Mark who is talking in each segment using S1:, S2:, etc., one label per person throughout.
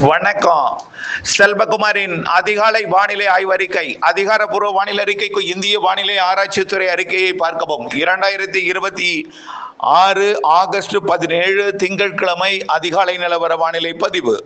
S1: வணக்கம். செல்வகுமாரின் அதிகாலை வானிலை ஆய்வறிக்கை. அதிகாரப்பூர்வ வானிலை அறிக்கைக்கு இந்திய வானிலை ஆராய்ச்சித்துறை அறிக்கையை பார்க்கவும். 2026 ஆகஸ்ட் 17 திங்கட்கிழமை அதிகாலை நிலவர வானிலை பதிவு.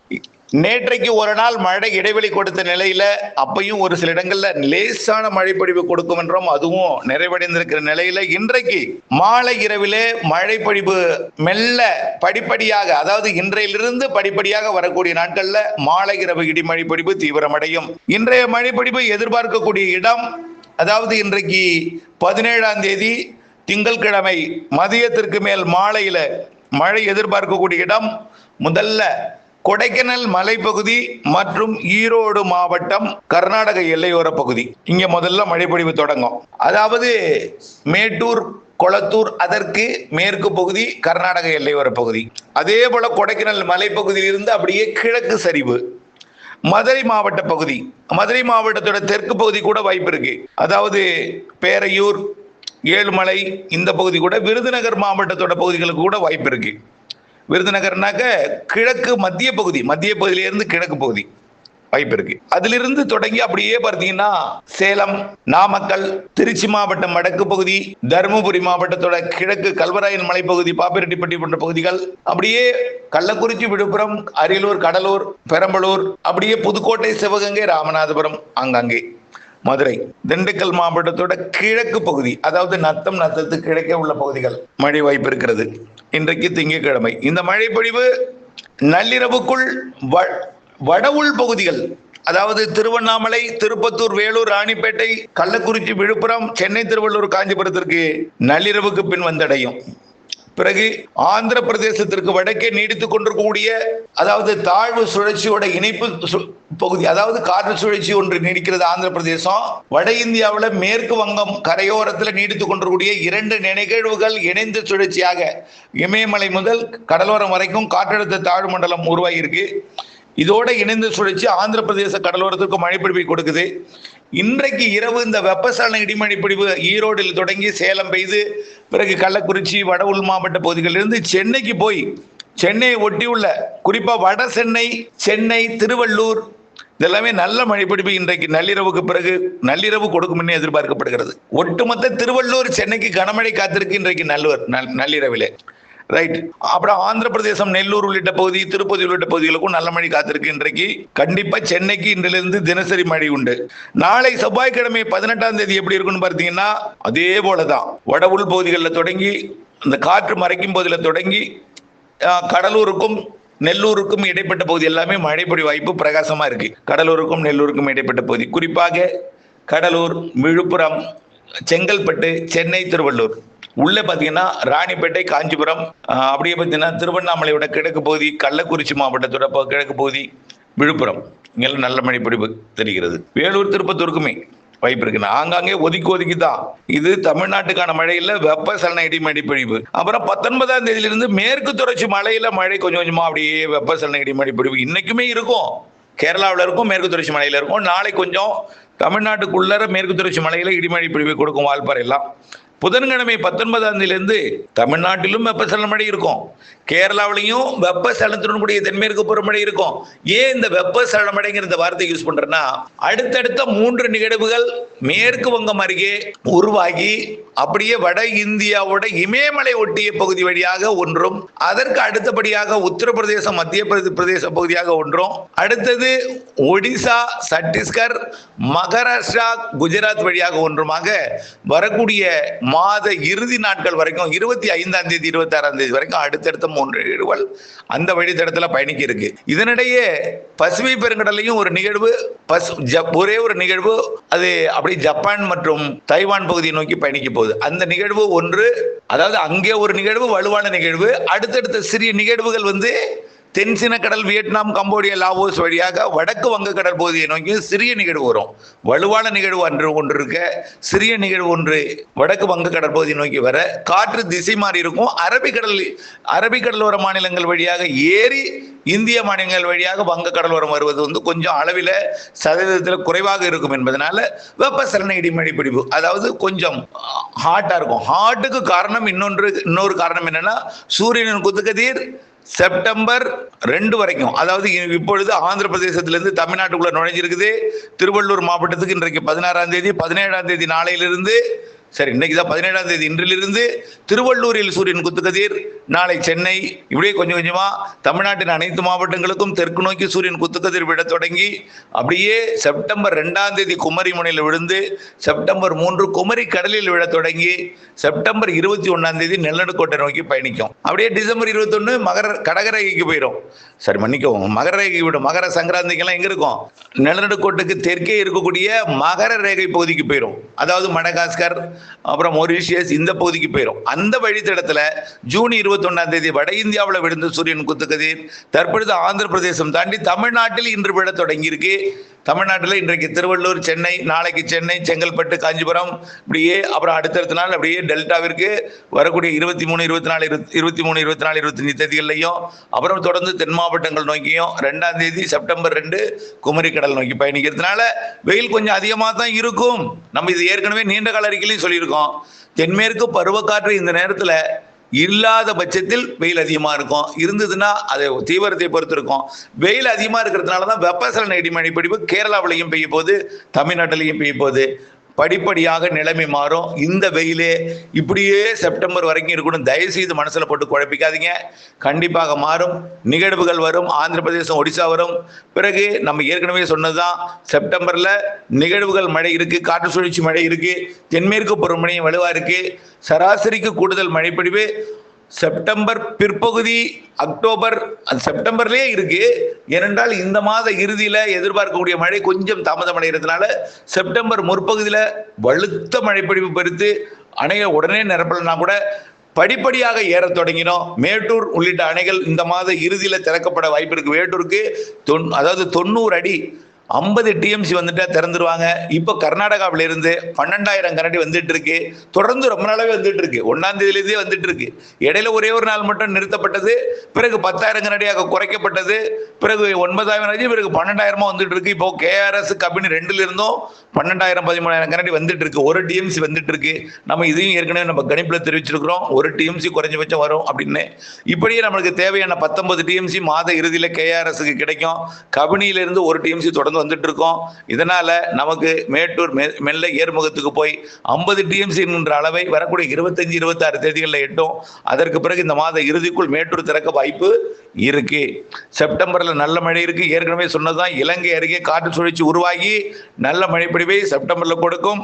S1: நேற்றைக்கு ஒரு நாள் மழை இடைவெளி கொடுத்த நிலையில அப்பையும் ஒரு சில இடங்கள்ல லேசான மழை பொழிவு கொடுக்கும் என்றும் அதுவும் நிறைவடைந்திருக்கிற நிலையில இன்றைக்கு மாலை இரவிலே மழை பொழிவு மெல்ல படிப்படியாக, அதாவது இன்றையிலிருந்து படிப்படியாக வரக்கூடிய நாட்கள்ல மாலை இரவு இடிமழை பொழிவு தீவிரமடையும். இன்றைய மழை பொழிவு எதிர்பார்க்கக்கூடிய இடம், அதாவது இன்றைக்கு 17ஆம் தேதி திங்கட்கிழமை மதியத்திற்கு மேல் மாலையில மழை எதிர்பார்க்கக்கூடிய இடம் முதல்ல கொடைக்கானல் மலைப்பகுதி மற்றும் ஈரோடு மாவட்டம் கர்நாடக எல்லையோர பகுதி. இங்க முதல்ல மழைப்பொழிவு தொடங்கும். அதாவது மேட்டூர், கொளத்தூர், அதற்கு மேற்கு பகுதி கர்நாடக எல்லையோர பகுதி. அதே போல கொடைக்கானல் மலைப்பகுதியில் இருந்து அப்படியே கிழக்கு சரிவு மதுரை மாவட்ட பகுதி, மதுரை மாவட்டத்தோட தெற்கு பகுதி கூட வாய்ப்பு இருக்கு. அதாவது பேரையூர், ஏழுமலை இந்த பகுதி கூட, விருதுநகர் மாவட்டத்தோட பகுதிகளுக்கு கூட வாய்ப்பு இருக்கு. விருதுநகர்னாக்க கிழக்கு மத்திய பகுதியிலிருந்து கிழக்கு பகுதி வாய்ப்பு இருக்கு. அதிலிருந்து தொடங்கி அப்படியே பார்த்தீங்கன்னா சேலம், நாமக்கல், திருச்சி மாவட்டம் வடக்கு பகுதி, தருமபுரி மாவட்டத்தோட கிழக்கு கல்வராயன் மலைப்பகுதி, பாப்பிரெட்டிப்பட்டி போன்ற பகுதிகள், அப்படியே கள்ளக்குறிச்சி, விழுப்புரம், அரியலூர், கடலூர், பெரம்பலூர், அப்படியே புதுக்கோட்டை, சிவகங்கை, ராமநாதபுரம், ஆங்காங்கே மதுரை, திண்டுக்கல் மாவட்டத்தோட கிழக்கு பகுதி, அதாவது நத்தத்துக்கு கிழக்கே உள்ள பகுதிகள் மழை வாய்ப்பு இருக்கிறது. இன்றைக்கு திங்கட்கிழமை இந்த மழை பொழிவு நள்ளிரவுக்குள் வட உள் பகுதிகள், அதாவது திருவண்ணாமலை, திருப்பத்தூர், வேலூர், ராணிப்பேட்டை, கள்ளக்குறிச்சி, விழுப்புரம், சென்னை, திருவள்ளூர், காஞ்சிபுரத்திற்கு நள்ளிரவுக்கு பின் வந்தடையும். பிறகு ஆந்திர பிரதேசத்திற்கு வடக்கே நீடித்துக் கொண்டிருக்கக்கூடிய, அதாவது தாழ்வு சுழற்சியோட இணைப்பு பகுதி, அதாவது காற்று சுழற்சி ஒன்று நீடிக்கிறது ஆந்திர பிரதேசம். வட இந்தியாவில் மேற்கு வங்கம் கரையோரத்தில் நீடித்துக் கொண்டிருக்கூடிய இரண்டு நிகழ்வுகள் இணைந்த சுழற்சியாக இமயமலை முதல் கடலோரம் வரைக்கும் காற்றழுத்த தாழ்வு மண்டலம் உருவாகியிருக்கு. இதோட இணைந்த சுழற்சி ஆந்திர பிரதேச கடலோரத்திற்கு மழைப்பிடிப்பை கொடுக்குது. இன்றைக்கு இரவு இந்த வெப்பசலன இடிமழை பொழிவு ஈரோடில் தொடங்கி சேலம் பெய்து, பிறகு கள்ளக்குறிச்சி, வட உள் மாவட்ட பகுதிகளிலிருந்து சென்னைக்கு போய் சென்னையை ஒட்டியுள்ள குறிப்பா வட சென்னை, திருவள்ளூர் இதெல்லாமே நல்ல மழைப்பிடிப்பு இன்றைக்கு நள்ளிரவுக்கு பிறகு நள்ளிரவு கொடுக்கும் என்று எதிர்பார்க்கப்படுகிறது. ஒட்டுமொத்த திருவள்ளூர், சென்னைக்கு கனமழை காத்திருக்கு இன்றைக்கு நள்ளிரவிலே. ரைட். அப்புறம் ஆந்திர பிரதேசம், நெல்லூர் உள்ளிட்ட பகுதி, திருப்பதி உள்ளிட்ட பகுதிகளுக்கும் நல்ல மழை காத்திருக்கு. இன்றைக்கு கண்டிப்பா சென்னைக்கு இன்றிலிருந்து தினசரி மழை உண்டு. நாளை செவ்வாய்க்கிழமை 18ஆம் தேதி எப்படி இருக்குன்னு பார்த்தீங்கன்னா அதே போலதான். வட உள் பகுதிகளில் தொடங்கி அந்த காற்று மறைக்கும் பகுதியில் தொடங்கி கடலூருக்கும் நெல்லூருக்கும் இடைப்பட்ட பகுதி எல்லாமே மழை பொழிவு வாய்ப்பு பிரகாசமா இருக்கு. கடலூருக்கும் நெல்லூருக்கும் இடைப்பட்ட பகுதி, குறிப்பாக கடலூர், விழுப்புரம், செங்கல்பட்டு, சென்னை, திருவள்ளூர் உள்ள பாத்தீங்கன்னா ராணிப்பேட்டை, காஞ்சிபுரம், அப்படியே பார்த்தீங்கன்னா திருவண்ணாமலையோட கிழக்கு பகுதி, கள்ளக்குறிச்சி மாவட்டத்தோட கிழக்கு பகுதி, விழுப்புரம் இங்கெல்லாம் நல்ல மழை பொழிவு தெரிகிறது. வேலூர், திருப்பத்தூருக்குமே வாய்ப்பு இருக்கு. ஆங்காங்கே ஒதுக்கி தான். இது தமிழ்நாட்டுக்கான மழையில வெப்பசலன இடிமழை பொழிவு. அப்புறம் 19ஆம் தேதியிலிருந்து மேற்கு தொடர்ச்சி மலையில மழை கொஞ்சம் கொஞ்சமா அப்படியே வெப்பசலன இடிமழை பொழிவு இன்னைக்குமே இருக்கும். கேரளாவில் இருக்கும், மேற்கு தொடர்ச்சி மலையில இருக்கும். நாளை கொஞ்சம் தமிழ்நாட்டுக்குள்ளர மேற்கு தொடர்ச்சி மலையில இடிமழை பொழிவு கொடுக்கும் வால்பாறை எல்லாம். புதன்கிழமை 19ஆம் தேதியிலிருந்து தமிழ்நாட்டிலும் வெப்பசலன மழை இருக்கும், கேரளாவிலையும் வெப்பசலனத்துடன் கூடிய தென்மேற்கு பருவமழை இருக்கும். ஏன் இந்த வெப்பசலன மழைங்கிற இந்த வார்த்தை யூஸ் பண்றேன்னா, அடுத்தடுத்த 3 நிகழ்வுகள் மேற்கு வங்கம் அருகே உருவாகி அப்படியே வட இந்தியாவோட இமயமலை ஒட்டிய பகுதி வழியாக ஒன்றும், அதற்கு அடுத்தபடியாக உத்தரப்பிரதேசம், மத்திய பிரதேச பகுதியாக ஒன்றும், அடுத்தது ஒடிசா, சத்தீஸ்கர், மகாராஷ்டிரா, குஜராத் வழியாக ஒன்றுமாக வரக்கூடிய மாத இறுதி நாட்கள் வரைக்கும் 25ஆம் தேதி 26ஆம் தேதி வரைக்கும் அடுத்தடுத்த 3 நிகழ்வுகள் அந்த வழித்தடத்துல பயணிக்க இருக்கு. இதனிடையே பசிபிக் பெருங்கடலையும் ஒரு நிகழ்வு, ஒரே ஒரு நிகழ்வு, அது அப்படி ஜப்பான் மற்றும் தைவான் பகுதியை நோக்கி பயணிக்க போகுது. அந்த நிகழ்வு ஒன்று, அதாவது அங்கே ஒரு நிகழ்வு வலுவான நிகழ்வு, அடுத்தடுத்த சிறிய நிகழ்வுகள் தென்சீன கடல், வியட்நாம், கம்போடியா, லாவோஸ் வழியாக வடக்கு வங்கக்கடல் பகுதியை நோக்கி சிறிய நிகழ்வு வரும். வலுவான நிகழ்வு ஒன்று இருக்க, சிறிய நிகழ்வு ஒன்று வடக்கு வங்கக்கடல் பகுதியை நோக்கி வர, காற்று திசை மாறி இருக்கும். அரபிக்கடலோர மாநிலங்கள் வழியாக ஏறி இந்திய மாநிலங்கள் வழியாக வங்கக்கடலோரம் வருவது கொஞ்சம் அளவில் சதவீதத்தில் குறைவாக இருக்கும் என்பதனால வெப்பசலன இடிமழை பிடிப்பு, அதாவது கொஞ்சம் ஹாட்டா இருக்கும். ஹாட்டுக்கு காரணம் இன்னொரு காரணம் என்னன்னா, சூரியனின் குத்துக்கதிர் செப்டம்பர் 2 வரைக்கும், அதாவது இப்பொழுது ஆந்திர பிரதேசத்திலிருந்து தமிழ்நாட்டுக்குள்ள நுழைஞ்சிருக்குது. திருவள்ளூர் மாவட்டத்துக்கு இன்றைக்கு 16ஆம் தேதி, 17ஆம் தேதி நாளையிலிருந்து, சரி இன்னைக்கு தான் 17ஆம் தேதி, இன்றிலிருந்து திருவள்ளூரில் சூரியன் குத்துக்கதிர், நாளை சென்னை, இப்படியே கொஞ்சம் கொஞ்சமா தமிழ்நாட்டின் அனைத்து மாவட்டங்களுக்கும் தெற்கு நோக்கி சூரியன் குத்துக்கதிர் விட தொடங்கி அப்படியே செப்டம்பர் 2ஆம் தேதி குமரி முனையில் விழுந்து செப்டம்பர் 3 குமரி கடலில் விழ தொடங்கி செப்டம்பர் 21ஆம் தேதி நிலநடுக்கோட்டை நோக்கி பயணிக்கும். அப்படியே டிசம்பர் 21 கடகரேகைக்கு போயிடும். சரி மன்னிக்கவும், மகர ரேகை விடும். மகர சங்கராந்திக்கெல்லாம் எங்க இருக்கும்? நிலநடுக்கோட்டுக்கு தெற்கே இருக்கக்கூடிய மகர ரேகை பகுதிக்கு போயிடும். அதாவது மடகாஸ்கர், அப்புறம் மொரீஷியஸ், இந்த பகுதிக்கு போயிடும். அந்த வழித்தடத்துல ஜூன் 21ஆம் தேதி வட இந்தியாவில் விழுந்த சூரியன் குத்துக்கதிர் தற்பொழுது ஆந்திர பிரதேசம் தாண்டி தமிழ்நாட்டில் இன்று விழ தொடங்கி இருக்கு. தமிழ்நாட்டில் இன்றைக்கு திருவள்ளூர், சென்னை, நாளைக்கு சென்னை, செங்கல்பட்டு, காஞ்சிபுரம், இப்படியே அப்புறம் அடுத்தடுத்த நாள் அப்படியே டெல்டாவிற்கு வரக்கூடிய 23, 24, 25 தேதிகள்லையும் அப்புறம் தொடர்ந்து தென் மாவட்டங்கள் நோக்கியும் 2ஆம் தேதி செப்டம்பர் 2 குமரி கடல் நோக்கி பயணிக்கிறதுனால வெயில் கொஞ்சம் அதிகமாக தான் இருக்கும். நம்ம இது ஏற்கனவே நீண்ட கால அறிக்கையிலையும் சொல்லியிருக்கோம். தென்மேற்கு பருவக்காற்று இந்த நேரத்தில் இல்லாத பட்சத்தில் வெயில் அதிகமாக இருக்கும். இருந்ததுன்னா அது தீவிரத்தை பொறுத்து இருக்கும். வெயில் அதிகமாக இருக்கிறதுனால தான் வெப்பசலன இடிமழை பிடிப்பு கேரளாவிலையும் பெய்ய போகுது, தமிழ்நாட்டிலையும் பெய்ய போகுது. படிப்படியாக நிலைமை மாறும். இந்த வெயிலே இப்படியே செப்டம்பர் வரைக்கும் இருக்கணும். தயவுசெய்து மனசுல போட்டு குழப்பிக்காதீங்க. கண்டிப்பாக மாறும். நிகழ்வுகள் வரும். ஆந்திர பிரதேசம், ஒடிசா வரும். பிறகு நம்ம ஏற்கனவே சொன்னதுதான், செப்டம்பர்ல நிகழ்வுகள் மழை இருக்கு, காற்று சுழற்சி மழை இருக்கு, தென்மேற்கு பருவமழையும் வலுவா இருக்கு. சராசரிக்கு கூடுதல் மழைப்பொழிவு செப்டம்பர் பிற்பகுதி, அக்டோபர், செப்டம்பர்லயே இருக்கு. ஏனென்றால் இந்த மாத இறுதியில எதிர்பார்க்கக்கூடிய மழை கொஞ்சம் தாமதம் அடைகிறதுனால செப்டம்பர் முற்பகுதியில வலுத்த மழைப்பொழிவு பெருத்து அணையை உடனே நிரப்பலனா கூட படிப்படியாக ஏற தொடங்கினோம். மேட்டூர் உள்ளிட்ட அணைகள் இந்த மாத இறுதியில திறக்கப்பட வாய்ப்பு இருக்கு. மேட்டூருக்கு அதாவது 90 அடி 50 டிஎம்சி வந்துட்டா திறந்துருவாங்க. இப்போ கர்நாடகாவில இருந்து 12,000 கனடி வந்துட்டு இருக்கு. தொடர்ந்து ரொம்ப நாளாவே வந்துட்டு இருக்கு. 1ஆம் தேதியிலேயே வந்துட்டு இருக்கு. இடையில ஒரே ஒரு நாள் மட்டும் நிறுத்தப்பட்டது. பிறகு 10,000 கனடியாக குறைக்கப்பட்டது. பிறகு 9,000, பிறகு 12,000 வந்துட்டு இருக்கு. இப்போ கேஆர்எஸ் கபினி 2ல இருந்தும் 12,000 13,000 கனடி வந்துட்டு இருக்கு. ஒரு டிஎம்சி வந்துட்டு இருக்கு. நம்ம இதையும் ஏற்கனவே நம்ம கணிப்புல தெரிவிச்சிருக்கிறோம். ஒரு டிஎம்சி குறைஞ்சபட்சம் வரும் அப்படின்னு. இப்படியே நம்மளுக்கு தேவையான 19 டிஎம்சி மாத இறுதியில கேஆர்எஸ்க்கு கிடைக்கும். கபினியிலிருந்து ஒரு டிஎம்சி தொடர்ந்து வந்துட்டு இருக்கோம். இதனால நமக்கு மேட்டூர் மெல்ல ஏர்முகத்துக்கு போய் 50 டிஎம்சி என்கின்ற அளவை வரக்கூடிய 25, 26 தேதிகளில் எட்டும். அதற்கு பிறகு இந்த மாத இறுதிக்குள் மேட்டூர் திறக்க வாய்ப்பு இருக்கு. செப்டம்பர்ல நல்ல மழை இருக்கு. ஏற்கனவே சொன்னதுதான், இலங்கை அருகே காற்று சுழற்சி உருவாகி நல்ல மழைப்பொழிவை செப்டம்பர்ல கொடுக்கும்.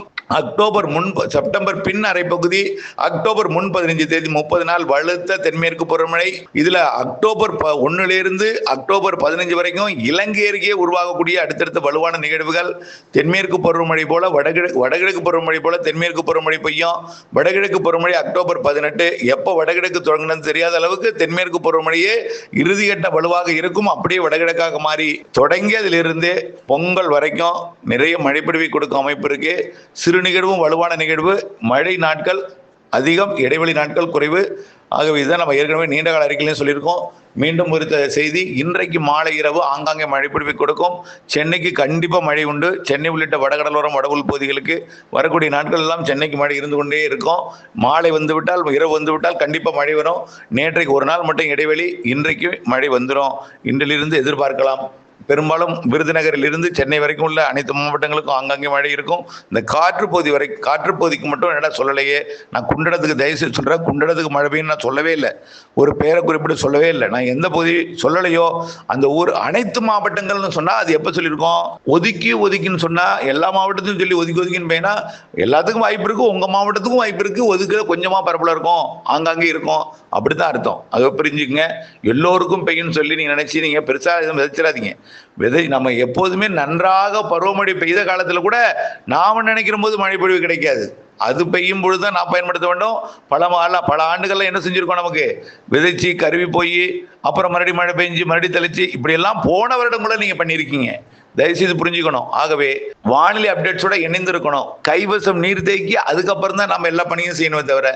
S1: செப்டம்பர் பின் அரைப்பகுதி, அக்டோபர் முன் 15 தேதி 30 நாள் வலுத்த தென்மேற்கு பருவமழை. இதுல அக்டோபர் 1 அக்டோபர் 15 வரைக்கும் இலங்கை அருகே உருவாகக்கூடிய அடுத்தடுத்த வலுவான நிகழ்வுகள். தென்மேற்கு பருவமழை போல வடகிழக்கு பருவமழை போல தென்மேற்கு பருவமழை பெய்யும். வடகிழக்கு பருவமழை அக்டோபர் 18. எப்போ வடகிழக்கு தொடங்கினது தெரியாத அளவுக்கு தென்மேற்கு பருவமழையே இறுதிக்கட்ட வலுவாக இருக்கும். அப்படியே வடகிழக்காக மாறி தொடங்கியதிலிருந்து பொங்கல் வரைக்கும் நிறைய மழைப்பொழிவை கொடுக்கும் அமைப்பு இருக்கு. சிறு நிகழ்வும் வலுவான நிகழ்வு, மழை நாட்கள் அதிகம், இடைவெளி நாட்கள் குறைவு. ஆகவே இதான் நம்ம ஏற்கனவே நீண்ட கால அறிக்கையிலையும் சொல்லியிருக்கோம். மீண்டும் ஒரு செய்தி, இன்றைக்கு மாலை இரவு ஆங்காங்கே மழைப்பொழிவை கொடுக்கும். சென்னைக்கு கண்டிப்பாக மழை உண்டு. சென்னை உள்ளிட்ட வடகடலோரம் வடவுள் பகுதிகளுக்கு வரக்கூடிய நாட்கள் எல்லாம் சென்னைக்கு மழை இருந்து கொண்டே இருக்கும். மாலை வந்துவிட்டால், இரவு வந்துவிட்டால் கண்டிப்பாக மழை வரும். நேற்றைக்கு ஒரு நாள் மட்டும் இடைவெளி, இன்றைக்கு மழை வந்துடும். இன்றிலிருந்து எதிர்பார்க்கலாம். பெரும்பாலும் விருதுநகரில் இருந்து சென்னை வரைக்கும் உள்ள அனைத்து மாவட்டங்களுக்கும் ஆங்காங்கே மழை இருக்கும். இந்த காற்று பகுதிக்கு மட்டும் என்னடா சொல்லலையே, நான் குண்டடத்துக்கு தயவுசெய்து சொல்றேன், குண்டடத்துக்கு மழை பெய்யும் நான் சொல்லவே இல்லை. ஒரு பெயரை குறிப்பிட்டு சொல்லவே இல்லை. நான் எந்த பகுதி சொல்லலையோ அந்த ஊர் அனைத்து மாவட்டங்கள்னு சொன்னா அது எப்ப சொல்லியிருக்கோம்? ஒதுக்கின்னு சொன்னா எல்லா மாவட்டத்தையும் சொல்லி ஒதுக்கின்னு பெய்யினா எல்லாத்துக்கும் வாய்ப்பு இருக்கு. உங்க மாவட்டத்துக்கும் வாய்ப்பு இருக்கு. ஒதுக்க கொஞ்சமா பரப்பல இருக்கும், ஆங்காங்கே இருக்கும், அப்படித்தான் அர்த்தம். அதை புரிஞ்சுக்கங்க. எல்லோருக்கும் பெய்யும் சொல்லி நீங்க நினைச்சு நீங்க பெருசா எதுவும் விதைச்சிடாதீங்க. நம்ம எப்போதுமே நன்றாக பருவமழை பெய்த காலத்துல கூட நாம நினைக்கிற போது மழை பொழிவு கிடைக்காது. அது பெய்யும் பொழுதுதான் நான் பயன்படுத்த வேண்டும். பல ஆண்டுகள்ல என்ன செஞ்சிருக்கோம், நமக்கு விதைச்சி கருவி போய் அப்புறம் மறுபடியும் மழை பெஞ்சு மறுபடியும் தெளிச்சு இப்படி எல்லாம் போன வருடம் கூட நீங்க பண்ணியிருக்கீங்க. தயவுசெய்து புரிஞ்சுக்கணும். ஆகவே வானிலை அப்டேட்ஸோட இணைந்திருக்கணும். கைவசம் நீர் தேக்கி அதுக்கப்புறம் தான் நம்ம எல்லா பணியும் செய்யணுமே தவிர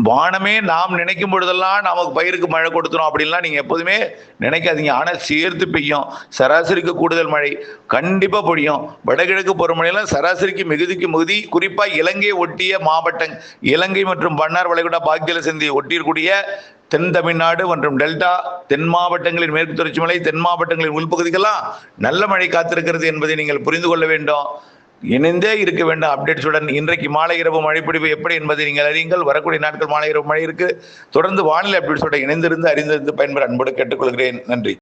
S1: வானமே நாம் நினைக்கும் பொழுதெல்லாம் நமக்கு பயிருக்கு மழை கொடுத்துரும் அப்படின்லாம் நீங்க எப்போதுமே நினைக்காதீங்க. ஆனா சேர்த்து பெய்யும். சராசரிக்கு கூடுதல் மழை கண்டிப்பா பொழியும். வடகிழக்கு பருவமழையெல்லாம் சராசரிக்கு மிகுதிக்கு மிகுதி. குறிப்பா இலங்கை ஒட்டிய மாவட்டம், இலங்கை மற்றும் மன்னார் வளைகுடா பாக்கியல சிந்தி ஒட்டியிருக்கூடிய தென் தமிழ்நாடு மற்றும் டெல்டா, தென் மாவட்டங்களின் மேற்கு தொடர்ச்சி மலை, தென் மாவட்டங்களின் உள்பகுதிகள்லாம் நல்ல மழை காத்திருக்கிறது என்பதை நீங்கள் புரிந்து கொள்ள வேண்டும். இணைந்தே இருக்க வேண்டும் அப்டேட்ஸுடன். இன்றைக்கு மாலை இரவு மழைப்பொழிவு எப்படி என்பதை நீங்கள் அறியுங்கள். வரக்கூடிய நாட்கள் மாலை இரவு மழை இருக்கு. தொடர்ந்து வானிலை அப்டேட்ஸோட இணைந்திருந்து அறிந்திருந்து பயன்பெற அன்போடு கேட்டுக்கொள்கிறேன். நன்றி.